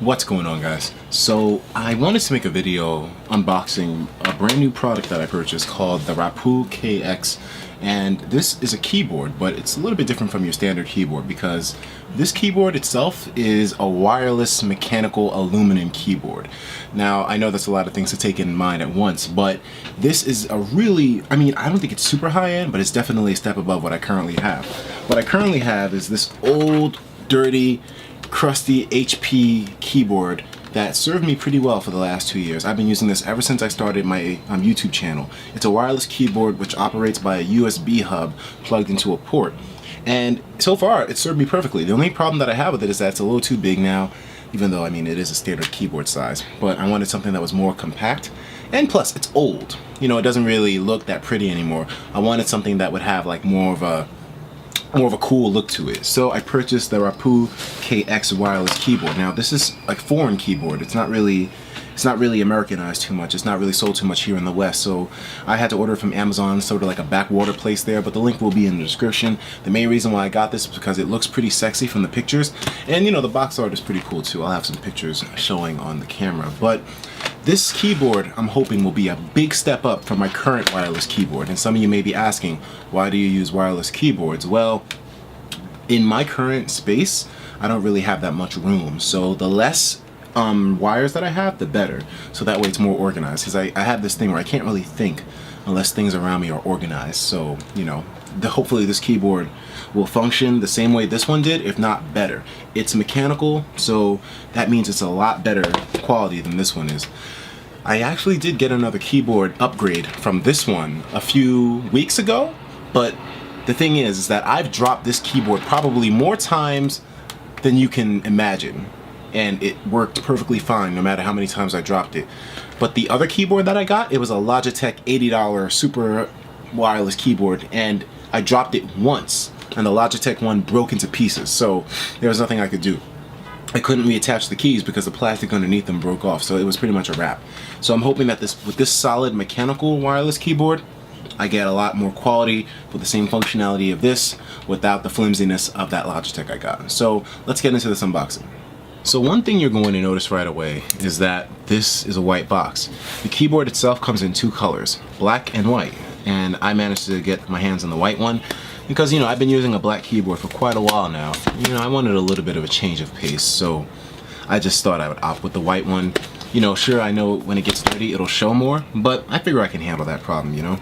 What's going on, guys? So I wanted to make a video unboxing a brand new product that I purchased called the Rapoo KX, and this is a keyboard, but it's a little bit different from your standard keyboard because this keyboard itself is a wireless mechanical aluminum keyboard. Now I know that's a lot of things to take in mind at once, but this is a really, I don't think it's super high-end, but it's definitely a step above what I currently have. What I currently have is this old, dirty, crusty HP keyboard that served me pretty well for the last 2 years. I've been using this ever since I started my YouTube channel. It's a wireless keyboard which operates by a USB hub plugged into a port. And so far, it served me perfectly. The only problem that I have with it is that it's a little too big now, even though, it is a standard keyboard size. But I wanted something that was more compact. And plus, it's old. You know, it doesn't really look that pretty anymore. I wanted something that would have like more of a cool look to it. So I purchased the Rapoo KX wireless keyboard. Now this is a foreign keyboard. It's not really Americanized too much. It's not really sold too much here in the West. So I had to order it from Amazon, sort of like a backwater place there, but the link will be in the description. The main reason why I got this is because it looks pretty sexy from the pictures. And you know, the box art is pretty cool too. I'll have some pictures showing on the camera. But this keyboard, I'm hoping, will be a big step up from my current wireless keyboard. And some of you may be asking, why do you use wireless keyboards? Well, in my current space, I don't really have that much room. So the less wires that I have, the better. So that way it's more organized. Because I have this thing where I can't really think unless things around me are organized. So, you know, hopefully this keyboard will function the same way this one did, if not better. It's mechanical, so that means it's a lot better quality than this one is. I actually did get another keyboard upgrade from this one a few weeks ago, but the thing is that I've dropped this keyboard probably more times than you can imagine, and it worked perfectly fine no matter how many times I dropped it. But the other keyboard that I got, it was a Logitech $80 super wireless keyboard, and I dropped it once and the Logitech one broke into pieces, so there was nothing I could do. I couldn't reattach the keys because the plastic underneath them broke off, so it was pretty much a wrap. So I'm hoping that with this solid mechanical wireless keyboard, I get a lot more quality with the same functionality of this without the flimsiness of that Logitech I got. So let's get into this unboxing. So one thing you're going to notice right away is that this is a white box. The keyboard itself comes in two colors, black and white, and I managed to get my hands on the white one because, you know, I've been using a black keyboard for quite a while now. You know, I wanted a little bit of a change of pace, so I just thought I would opt with the white one. You know, sure, I know when it gets dirty it'll show more, but I figure I can handle that problem, you know.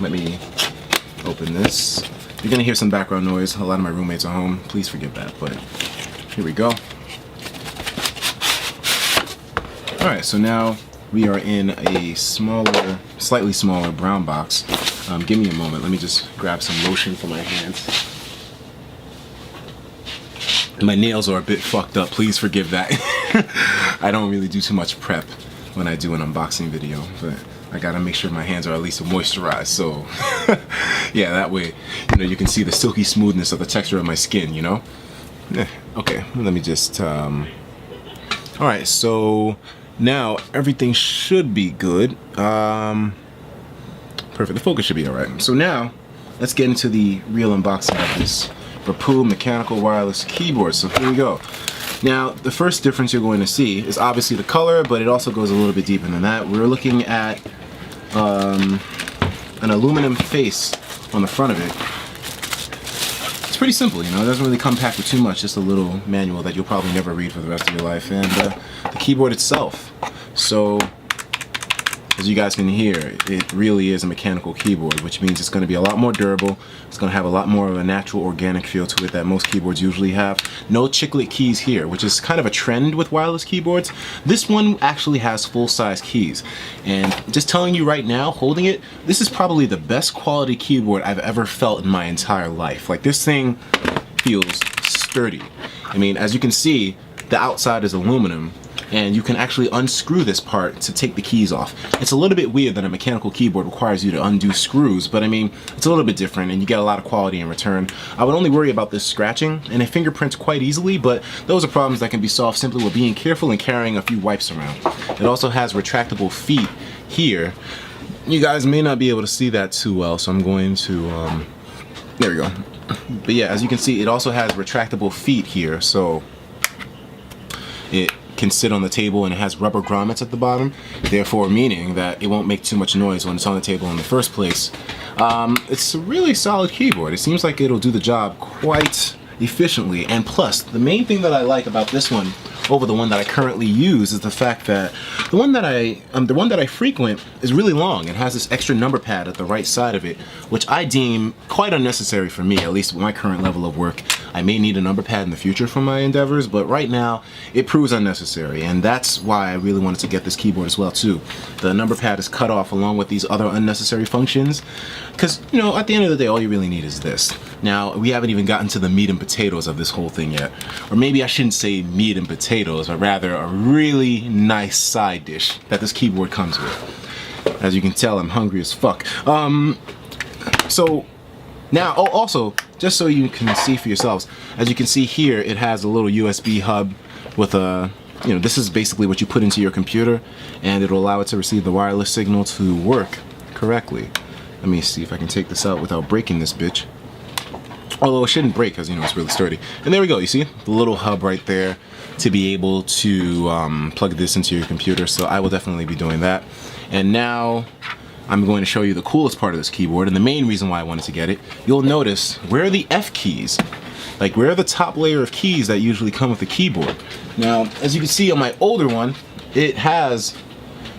Let me open this. You're gonna hear some background noise. A lot of my roommates are home. Please forgive that, but here we go. Alright, so now we are in a slightly smaller brown box. Give me a moment. Let me just grab some lotion for my hands. My nails are a bit fucked up. Please forgive that. I don't really do too much prep when I do an unboxing video, but I gotta make sure my hands are at least moisturized. So yeah, that way, you know, you can see the silky smoothness of the texture of my skin, you know? Okay, let me just, alright, so now everything should be good. Perfect, the focus should be alright. So now, let's get into the real unboxing of this Rapoo mechanical wireless keyboard. So here we go. Now, the first difference you're going to see is obviously the color, but it also goes a little bit deeper than that. We're looking at an aluminum face on the front of it. It's pretty simple, you know, it doesn't really come packed with too much, just a little manual that you'll probably never read for the rest of your life, and the keyboard itself. So, as you guys can hear, it really is a mechanical keyboard, which means it's going to be a lot more durable. It's going to have a lot more of a natural, organic feel to it that most keyboards usually have. No chiclet keys here, which is kind of a trend with wireless keyboards. This one actually has full-size keys. And just telling you right now, holding it, this is probably the best quality keyboard I've ever felt in my entire life. Like, this thing feels sturdy. I mean, as you can see, the outside is aluminum, and you can actually unscrew this part to take the keys off. It's a little bit weird that a mechanical keyboard requires you to undo screws, but I mean, it's a little bit different and you get a lot of quality in return. I would only worry about this scratching, and it fingerprints quite easily, but those are problems that can be solved simply with being careful and carrying a few wipes around. It also has retractable feet here. You guys may not be able to see that too well, so I'm going to, there we go. But yeah, as you can see, it also has retractable feet here, so it can sit on the table and it has rubber grommets at the bottom, therefore meaning that it won't make too much noise when it's on the table in the first place. It's a really solid keyboard. It seems like it'll do the job quite efficiently, and plus the main thing that I like about this one over the one that I currently use is the fact that the one that I frequent is really long and has this extra number pad at the right side of it, which I deem quite unnecessary for me, at least with my current level of work. I may need a number pad in the future for my endeavors, but right now it proves unnecessary, and that's why I really wanted to get this keyboard as well too. The number pad is cut off along with these other unnecessary functions, because you know, at the end of the day, all you really need is this. Now, we haven't even gotten to the meat and potatoes of this whole thing yet, or maybe I shouldn't say meat and potatoes, but rather a really nice side dish that this keyboard comes with. As you can tell, I'm hungry as fuck. So now, oh, also, just so you can see for yourselves, as you can see here, it has a little USB hub with a, you know, this is basically what you put into your computer, and it'll allow it to receive the wireless signal to work correctly. Let me see if I can take this out without breaking this bitch. Although it shouldn't break because, you know, it's really sturdy. And there we go, you see? The little hub right there to be able to plug this into your computer, so I will definitely be doing that. And now I'm going to show you the coolest part of this keyboard, and the main reason why I wanted to get it. You'll notice, where are the F keys? Like, where are the top layer of keys that usually come with the keyboard? Now, as you can see on my older one, it has,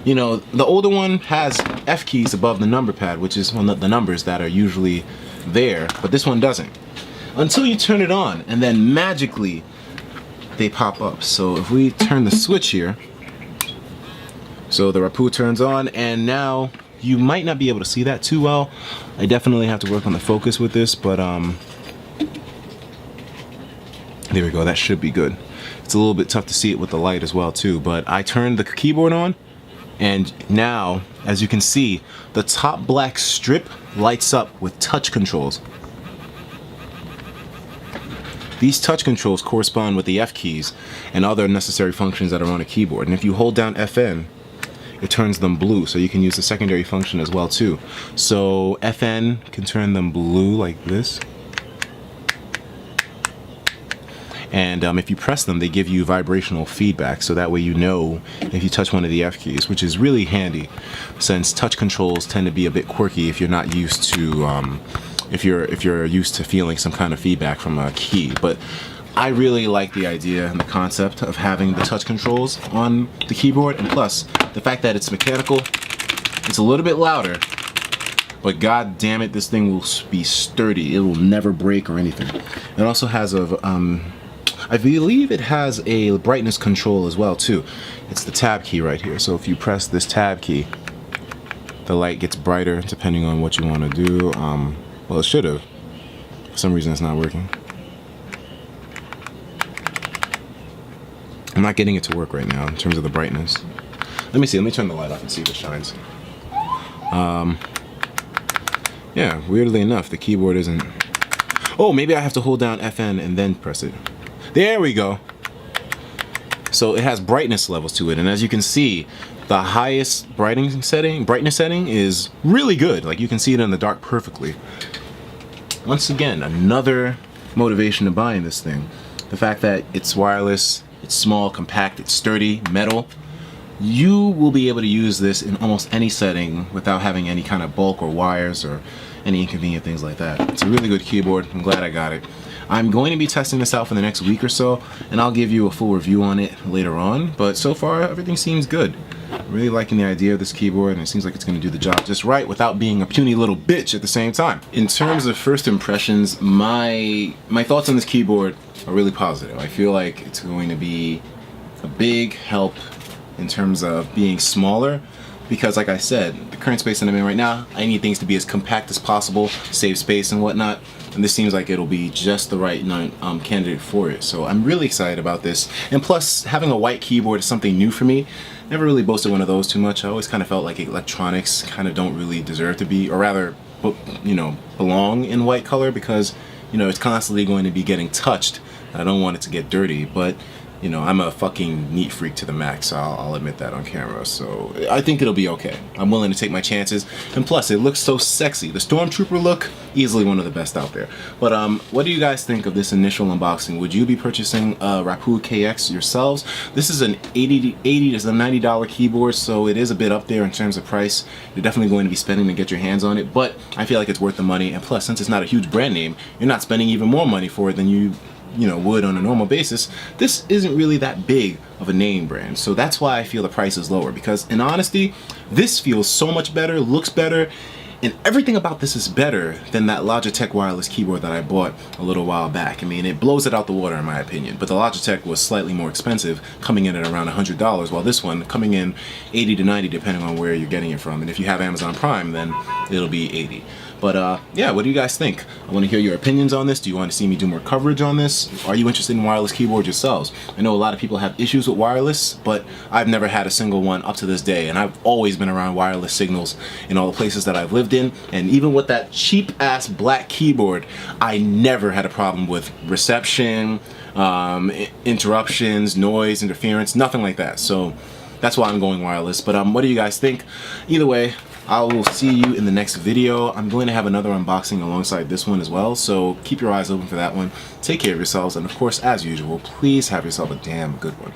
you know, the older one has F keys above the number pad, which is one of the numbers that are usually there, but this one doesn't. Until you turn it on, and then magically they pop up. So if we turn the switch here, so the Rapoo turns on, and now you might not be able to see that too well. I definitely have to work on the focus with this, but there we go, that should be good. It's a little bit tough to see it with the light as well too, but I turned the keyboard on, and now, as you can see, the top black strip lights up with touch controls. These touch controls correspond with the F keys and other necessary functions that are on a keyboard. And if you hold down FN, it turns them blue, so you can use the secondary function as well too. So FN can turn them blue like this. And if you press them, they give you vibrational feedback, so that way you know if you touch one of the F keys, which is really handy, since touch controls tend to be a bit quirky if you're not used to, if you're used to feeling some kind of feedback from a key. But I really like the idea and the concept of having the touch controls on the keyboard, and plus the fact that it's mechanical. It's a little bit louder, but god damn it, this thing will be sturdy. It will never break or anything. It also has a I believe it has a brightness control as well too. It's the tab key right here. So if you press this tab key, the light gets brighter depending on what you want to do. Well, it should have. For some reason it's not working. I'm not getting it to work right now in terms of the brightness. Let me see, let me turn the light off and see if it shines. Yeah, weirdly enough, the keyboard isn't... Oh, maybe I have to hold down FN and then press it. There we go. So it has brightness levels to it, and as you can see, the highest brightness setting is really good. Like, you can see it in the dark perfectly. Once again, another motivation to buying this thing. The fact that it's wireless, it's small, compact, it's sturdy, metal. You will be able to use this in almost any setting without having any kind of bulk or wires or any inconvenient things like that. It's a really good keyboard. I'm glad I got it. I'm going to be testing this out for the next week or so, and I'll give you a full review on it later on, but so far everything seems good. I'm really liking the idea of this keyboard, and it seems like it's going to do the job just right without being a puny little bitch at the same time. In terms of first impressions, my thoughts on this keyboard are really positive. I feel like it's going to be a big help in terms of being smaller, because like I said, the current space that I'm in right now, I need things to be as compact as possible, save space and whatnot, and this seems like it'll be just the right candidate for it. So I'm really excited about this, and plus having a white keyboard is something new for me. Never really boasted one of those too much. I always kind of felt like electronics kind of don't really deserve to be, or rather, you know, belong in white color, because, you know, it's constantly going to be getting touched. I don't want it to get dirty, but you know, I'm a fucking neat freak to the max, so I'll admit that on camera. So I think it'll be okay. I'm willing to take my chances, and plus it looks so sexy. The Stormtrooper look, easily one of the best out there. But what do you guys think of this initial unboxing? Would you be purchasing a Rapoo KX yourselves? This is an $80 to $90 keyboard, so it is a bit up there in terms of price. You're definitely going to be spending to get your hands on it, but I feel like it's worth the money. And plus, since it's not a huge brand name, you're not spending even more money for it than you would on a normal basis. This isn't really that big of a name brand, so that's why I feel the price is lower, because in honesty, this feels so much better, looks better, and everything about this is better than that Logitech wireless keyboard that I bought a little while back. I mean, it blows it out the water in my opinion, but the Logitech was slightly more expensive, coming in at around $100, while this one coming in 80 to 90 depending on where you're getting it from. And if you have Amazon Prime, then it'll be 80. But yeah, what do you guys think? I want to hear your opinions on this. Do you want to see me do more coverage on this? Are you interested in wireless keyboards yourselves? I know a lot of people have issues with wireless, but I've never had a single one up to this day, and I've always been around wireless signals in all the places that I've lived in, and even with that cheap ass black keyboard, I never had a problem with reception, interruptions, noise, interference, nothing like that. So that's why I'm going wireless. But what do you guys think? Either way, I will see you in the next video. I'm going to have another unboxing alongside this one as well, so keep your eyes open for that one. Take care of yourselves, and of course, as usual, please have yourself a damn good one.